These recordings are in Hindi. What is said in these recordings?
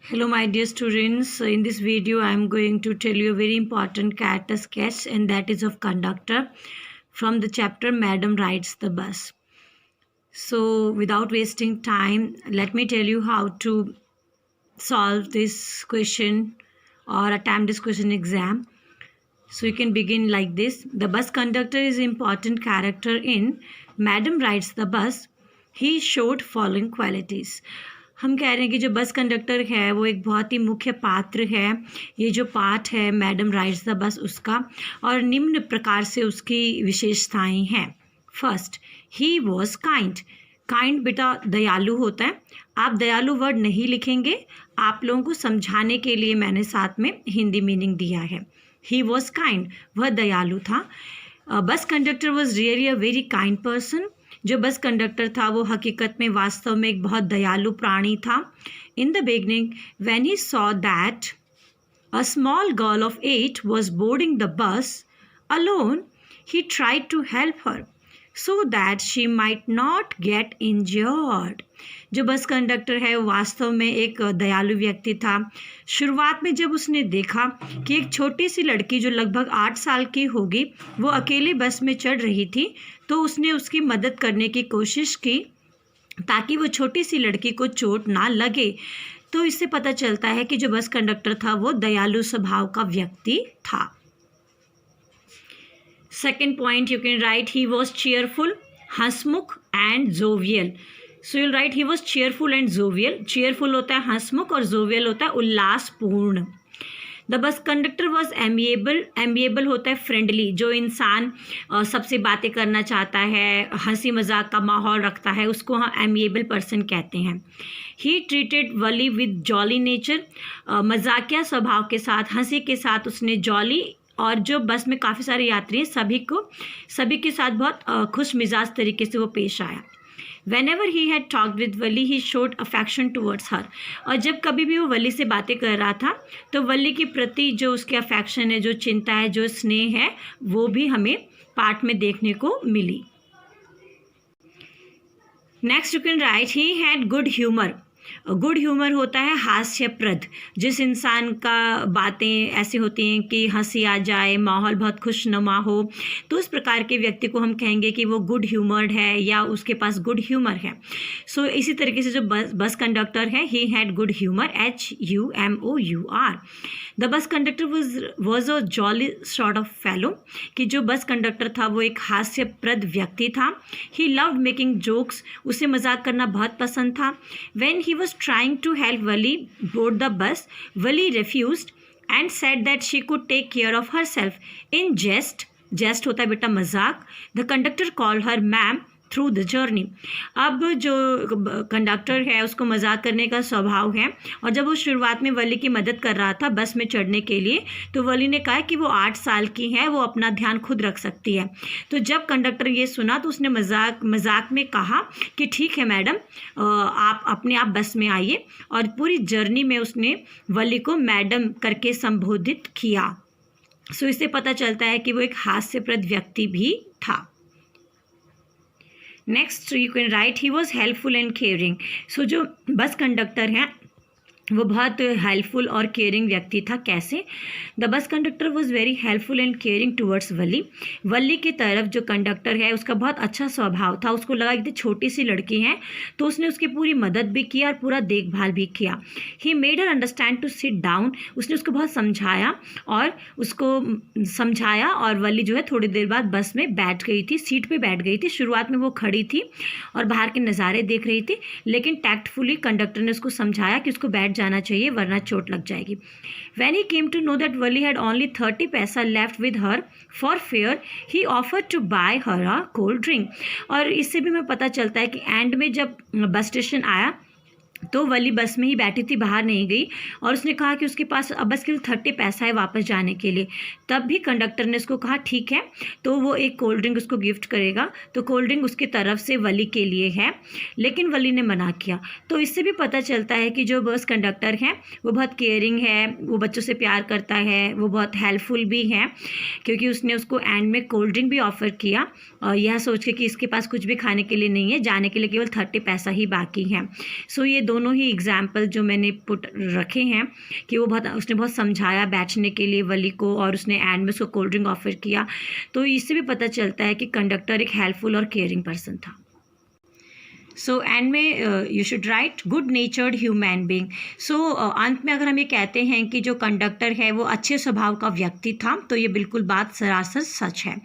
Hello my dear students, in this video I am going to tell you a very important character sketch, and that is of conductor from the chapter Madam Rides the Bus. So without wasting time, let me tell you how to solve this question or attempt this question exam. So you can begin like this. The bus conductor is an important character in Madam Rides the Bus. He showed following qualities. हम कह रहे हैं कि जो बस कंडक्टर है वो एक बहुत ही मुख्य पात्र है। ये जो पाठ है मैडम राइड्स द बस उसका, और निम्न प्रकार से उसकी विशेषताएं हैं। First, he was kind. Kind बेटा दयालु होता है। आप दयालु वर्ड नहीं लिखेंगे, आप लोगों को समझाने के लिए मैंने साथ में हिंदी मीनिंग दिया है। ही वॉज काइंड, वह दयालु था। बस conductor was really a very kind person. जो बस कंडक्टर था वो हकीकत में वास्तव में एक बहुत दयालु प्राणी था। In the beginning when he saw that a small girl of 8 was boarding the bus alone, he tried to help her so that she might not get injured. जो बस कंडक्टर है वो वास्तव में एक दयालु व्यक्ति था। शुरुआत में जब उसने देखा कि एक छोटी सी लड़की जो लगभग 8 साल की होगी वो अकेले बस में चढ़ रही थी, तो उसने उसकी मदद करने की कोशिश की ताकि वो छोटी सी लड़की को चोट ना लगे। तो इससे पता चलता है कि जो बस कंडक्टर था वो दयालु स्वभाव का व्यक्ति था। Second point you can write he was cheerful, हंसमुख and jovial. So you'll write he was cheerful and jovial. Cheerful होता है हंसमुख और जोवियल होता है उल्लासपूर्ण। The bus conductor was amiable. Amiable होता है फ्रेंडली, जो इंसान सबसे बातें करना चाहता है, हंसी मजाक का माहौल रखता है, उसको हम एमिएबल पर्सन कहते हैं। He treated Wali with jolly nature. मजाकिया स्वभाव के साथ, हंसी के साथ उसने जॉली, और जो बस में काफ़ी सारे यात्री हैं सभी के साथ बहुत खुश मिजाज तरीके से वो पेश आया। Whenever he had talked with Wali he showed affection towards her। और जब कभी भी वो वली से बातें कर रहा था तो वली के प्रति जो उसके अफेक्शन है, जो चिंता है, जो स्नेह है, वो भी हमें पाठ में देखने को मिली। Next you can write he had good humour. Good humour होता है हास्यप्रद। जिस इंसान का बातें ऐसी होती हैं कि हंसी आ जाए, माहौल बहुत खुशनुमा हो, तो उस प्रकार के व्यक्ति को हम कहेंगे कि वो गुड ह्यूमर्ड है या उसके पास गुड ह्यूमर है। सो इसी तरीके से जो बस कंडक्टर है, ही had good humour, HUMOUR। The bus conductor was a jolly sort of fellow. कि जो बस कंडक्टर था वो एक हास्यप्रद व्यक्ति था। He loved making jokes. उसे मजाक करना बहुत पसंद था। When he was trying to help Wali board the bus, Wali refused and said that she could take care of herself. In jest होता है बेटा मजाक, the conductor called her ma'am through the journey. अब जो कंडक्टर है उसको मजाक करने का स्वभाव है, और जब वो शुरुआत में वली की मदद कर रहा था बस में चढ़ने के लिए, तो वली ने कहा कि वो 8 साल की है, वो अपना ध्यान खुद रख सकती है। तो जब कंडक्टर ये सुना तो उसने मजाक में कहा कि ठीक है मैडम, आप अपने आप बस में आइए, और पूरी जर्नी में उसने वली को मैडम करके संबोधित किया। सो इससे पता चलता है कि वो एक हास्यप्रद व्यक्ति भी था। Next you can write he was helpful and caring. So जो बस कंडक्टर हैं वो बहुत हेल्पफुल और केयरिंग व्यक्ति था। कैसे? The bus conductor was very helpful and caring towards Valli. Valli की तरफ जो कंडक्टर है उसका बहुत अच्छा स्वभाव था। उसको लगा कि छोटी सी लड़की है, तो उसने उसकी पूरी मदद भी की और पूरा देखभाल भी किया। He made her understand to sit down. उसने उसको बहुत समझाया और वली जो है थोड़ी देर बाद बस में बैठ गई थी, सीट पे बैठ गई थी। शुरुआत में वो खड़ी थी और बाहर के नज़ारे देख रही थी, लेकिन टैक्टफुली कंडक्टर ने उसको समझाया कि उसको बैठ जाना चाहिए वरना चोट लग जाएगी। When he came to know that Wali had only 30 पैसा left with her for fare, he offered to buy her a cold drink। और इससे भी हमें पता चलता है कि एंड में जब बस स्टेशन आया तो वली बस में ही बैठी थी, बाहर नहीं गई, और उसने कहा कि उसके पास अब बस केवल 30 पैसा है वापस जाने के लिए। तब भी कंडक्टर ने उसको कहा ठीक है, तो वो एक कोल्ड ड्रिंक उसको गिफ्ट करेगा। तो कोल्ड ड्रिंक उसकी तरफ से वली के लिए है, लेकिन वली ने मना किया। तो इससे भी पता चलता है कि जो बस कंडक्टर है वो बहुत केयरिंग है, वो बच्चों से प्यार करता है, वो बहुत हेल्पफुल भी है, क्योंकि उसने उसको एंड में कोल्ड ड्रिंक भी ऑफ़र किया, यह सोच के कि इसके पास कुछ भी खाने के लिए नहीं है, जाने के लिए केवल 30 पैसा ही बाकी है। सो ये दोनों ही एग्जाम्पल जो मैंने पुट रखे हैं कि उसने बहुत समझाया बैठने के लिए वली को, और उसने एंड में उसको कोल्ड ड्रिंक ऑफर किया, तो इससे भी पता चलता है कि कंडक्टर एक हेल्पफुल और केयरिंग पर्सन था। सो एंड में you should write good natured human being. So अंत में अगर हम ये कहते हैं कि जो कंडक्टर है वो अच्छे स्वभाव का व्यक्ति था, तो ये बिल्कुल बात सरासर सच है।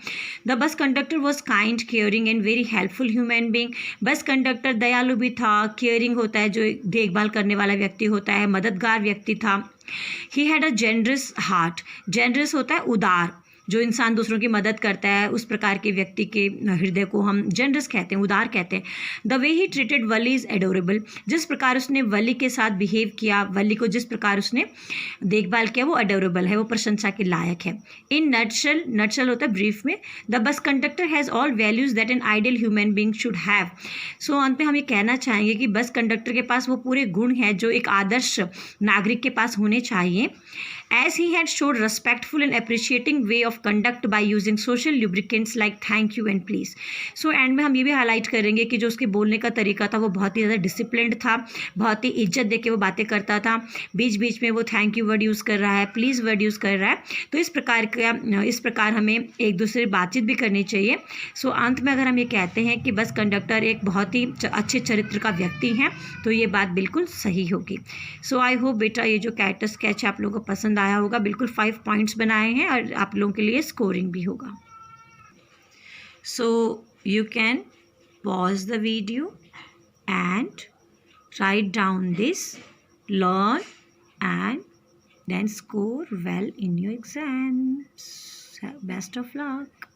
The bus conductor was kind, caring and very helpful human being. Bus conductor दयालु भी था, केयरिंग होता है जो देखभाल करने वाला व्यक्ति होता है, मददगार व्यक्ति था। He had a generous heart, generous होता है उदार, जो इंसान दूसरों की मदद करता है उस प्रकार के व्यक्ति के हृदय को हम जनरस कहते हैं, उदार कहते हैं। The way he treated Wali is adorable, जिस प्रकार उसने वली के साथ बिहेव किया, वली को जिस प्रकार उसने देखभाल किया वो एडोरेबल है, वो प्रशंसा के लायक है। इन नटशल, नटशल होता है ब्रीफ में, the bus conductor has all values that an ideal human being should have. So अंत में हम ये कहना चाहेंगे कि बस कंडक्टर के पास वो पूरे गुण हैं जो एक आदर्श नागरिक के पास होने चाहिए। As he had showed respectful and appreciating way of conduct by using social lubricants like thank you and please. So and में हम ये भी हाईलाइट करेंगे कि जो उसके बोलने का तरीका था वो बहुत ही ज़्यादा डिसिप्लिन्ड था, बहुत ही इज्जत दे के वो बातें करता था, बीच बीच में वो थैंक यू वर्ड यूज़ कर रहा है, प्लीज़ वर्ड यूज़ कर रहा है। तो इस प्रकार हमें एक दूसरे बातचीत भी करनी चाहिए। सो अंत में अगर हम ये कहते हैं कि बस कंडक्टर एक बहुत ही अच्छे चरित्र का व्यक्ति हैं, तो ये बात बिल्कुल सही होगी। सो आई होप बेटा ये जो कैरेक्टर स्केच आप लोगों को पसंद आया होगा। बिल्कुल 5 पॉइंट्स बनाए हैं और आप लोगों के लिए स्कोरिंग भी होगा। So you can pause the video and write down this, learn and then score well in your exams. Best of luck.